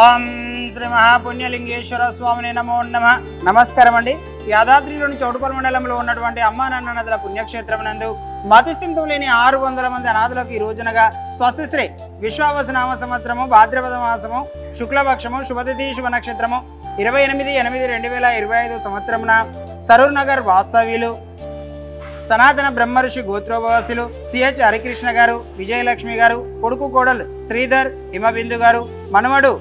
ఓం శ్రీ మహాపుణ్యలింగేశ్వర స్వామిని నమో నమః. నమస్కారం అండి. యాదాద్రిలోని చౌటుపల్లి మండలంలో ఉన్నటువంటి అమ్మా నాన్న నదుల పుణ్యక్షేత్రం నందు మతిస్థిమితం లేని 600 మంది అనాథులకు ఈ రోజునగా స్వస్తిశ్రీ విశ్వావసనామ సంవత్సరము భాద్రపద మాసము శుక్లపక్షము శుభతిథి శుభ నక్షత్రము 28/8/2025 సంవత్సరమున సరూర్ నగర్ వాస్తవ్యులు సనాతన బ్రహ్మర్షి గోత్రోపవాసులు సిహెచ్ హరికృష్ణ గారు, విజయలక్ష్మి గారు, కొడుకు కోడలు శ్రీధర్, హిమబిందు గారు, మనవడు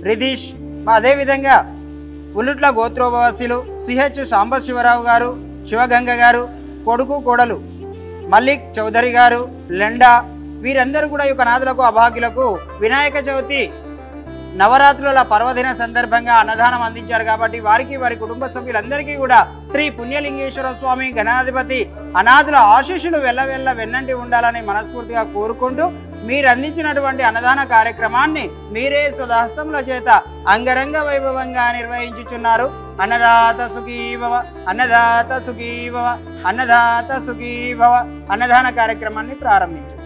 రిధీష్, అదేవిధంగా ఉల్లుట్ల గోత్రోపవాసులు సిహెచ్ సాంబశివరావు గారు, శివగంగ గారు, కొడుకు కోడలు మల్లిక్ చౌదరి గారు, లెండా, వీరందరూ కూడా ఈ అనాథులకు అభాగ్యులకు వినాయక చవితి నవరాత్రుల పర్వదిన సందర్భంగా అన్నదానం అందించారు. కాబట్టి వారికి వారి కుటుంబ సభ్యులందరికీ కూడా శ్రీ పుణ్యలింగేశ్వర స్వామి గణాధిపతి అనాథుల ఆశీస్సులు వెళ్ళవెళ్ళ వెన్నంటి ఉండాలని మనస్ఫూర్తిగా కోరుకుంటూ మీరు అందించినటువంటి అన్నదాన కార్యక్రమాన్ని మీరే స్వహస్తముల చేత అంగరంగ వైభవంగా నిర్వహించుచున్నారు. అన్నదాత సుఖీభవ, అన్నదాత సుఖీభవ, అన్నదాత సుఖీభవ. అన్నదాన కార్యక్రమాన్ని ప్రారంభించారు.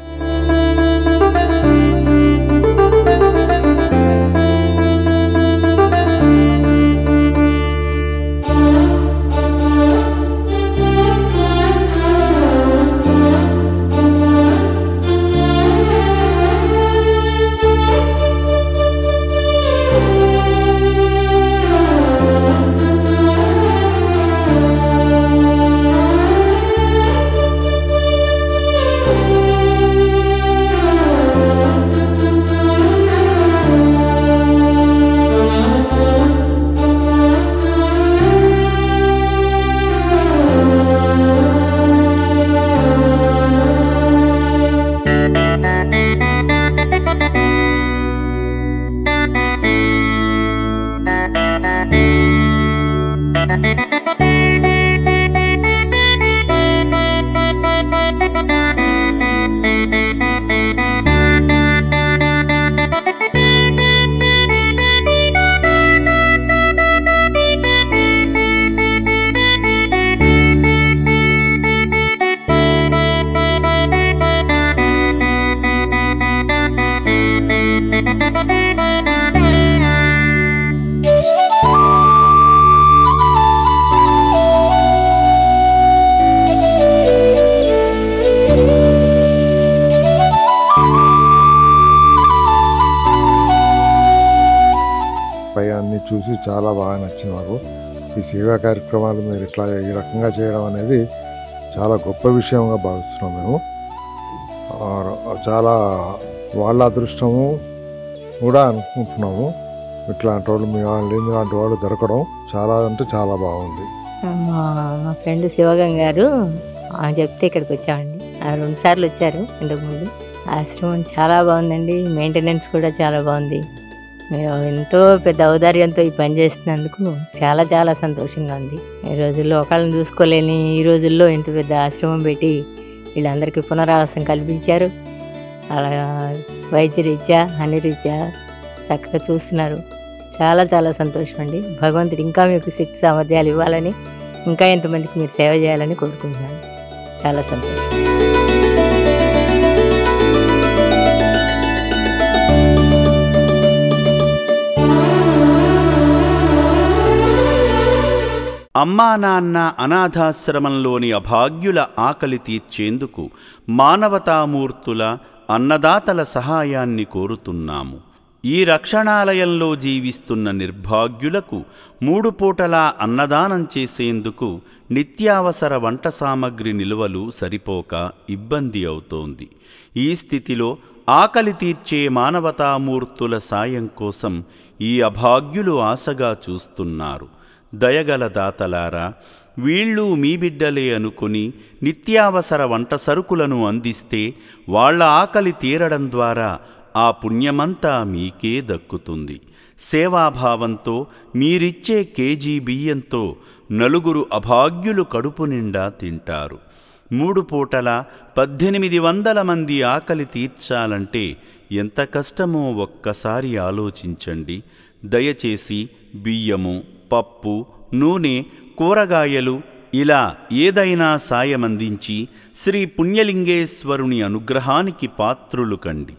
అన్ని చూసి చాలా బాగా నచ్చింది నాకు. ఈ సేవా కార్యక్రమాలు మీరు ఇట్లా ఈ రకంగా చేయడం అనేది చాలా గొప్ప విషయంగా భావిస్తున్నాం మేము. చాలా వాళ్ళ అదృష్టము కూడా అనుకుంటున్నాము. ఇట్లాంటి వాళ్ళు మీ లాంటి వాళ్ళు దొరకడం చాలా అంటే చాలా బాగుంది. మా ఫ్రెండ్ శివగంగ గారు చెప్తే ఇక్కడికి వచ్చామండి. 2 సార్లు వచ్చారు ఇంతకుముందు. ఆశ్రమం చాలా బాగుందండి. మెయింటెనెన్స్ కూడా చాలా బాగుంది. మీరు ఎంతో పెద్ద ఔదార్యంతో ఈ పని చేస్తున్నందుకు చాలా చాలా సంతోషంగా ఉంది. ఈ రోజుల్లో ఒకళ్ళని చూసుకోలేని ఈ రోజుల్లో ఇంత పెద్ద ఆశ్రమం పెట్టి వీళ్ళందరికీ పునరావాసం కల్పించారు. అలా వైద్యరీత్యా అన్ని రీత్యా చక్కగా చూస్తున్నారు. చాలా చాలా సంతోషం అండి. భగవంతుడు ఇంకా మీకు శక్తి సామర్థ్యాలు ఇవ్వాలని, ఇంకా ఎంతమందికి మీరు సేవ చేయాలని కోరుకుంటున్నాను. చాలా సంతోషం. అమ్మా నాన్న అనాథాశ్రమంలోని అభాగ్యుల ఆకలి తీర్చేందుకు మానవతామూర్తుల అన్నదాతల సహాయాన్ని కోరుతున్నాము. ఈ రక్షణాలయంలో జీవిస్తున్న నిర్భాగ్యులకు 3 పూటలా అన్నదానం చేసేందుకు నిత్యావసర వంట సామగ్రి నిల్వలు సరిపోక ఇబ్బంది అవుతోంది. ఈ స్థితిలో ఆకలి తీర్చే మానవతామూర్తుల సాయం కోసం ఈ అభాగ్యులు ఆశగా చూస్తున్నారు. దయగల దాతలారా, వీళ్ళు మీ బిడ్డలే అనుకుని నిత్యావసర వంట సరుకులను అందిస్తే వాళ్ల ఆకలి తీరడం ద్వారా ఆ పుణ్యమంతా మీకే దక్కుతుంది. సేవాభావంతో మీరిచ్చే కేజీ బియ్యంతో 4 అభాగ్యులు కడుపు నిండా తింటారు. 3 పూటల 1800 మంది ఆకలి తీర్చాలంటే ఎంత కష్టమో ఒక్కసారి ఆలోచించండి. దయచేసి బియ్యము, పప్పు, నూనె, కూరగాయలు ఇలా ఏదైనా సాయమందించి శ్రీ పుణ్యలింగేశ్వరుని అనుగ్రహానికి పాత్రులు కండి.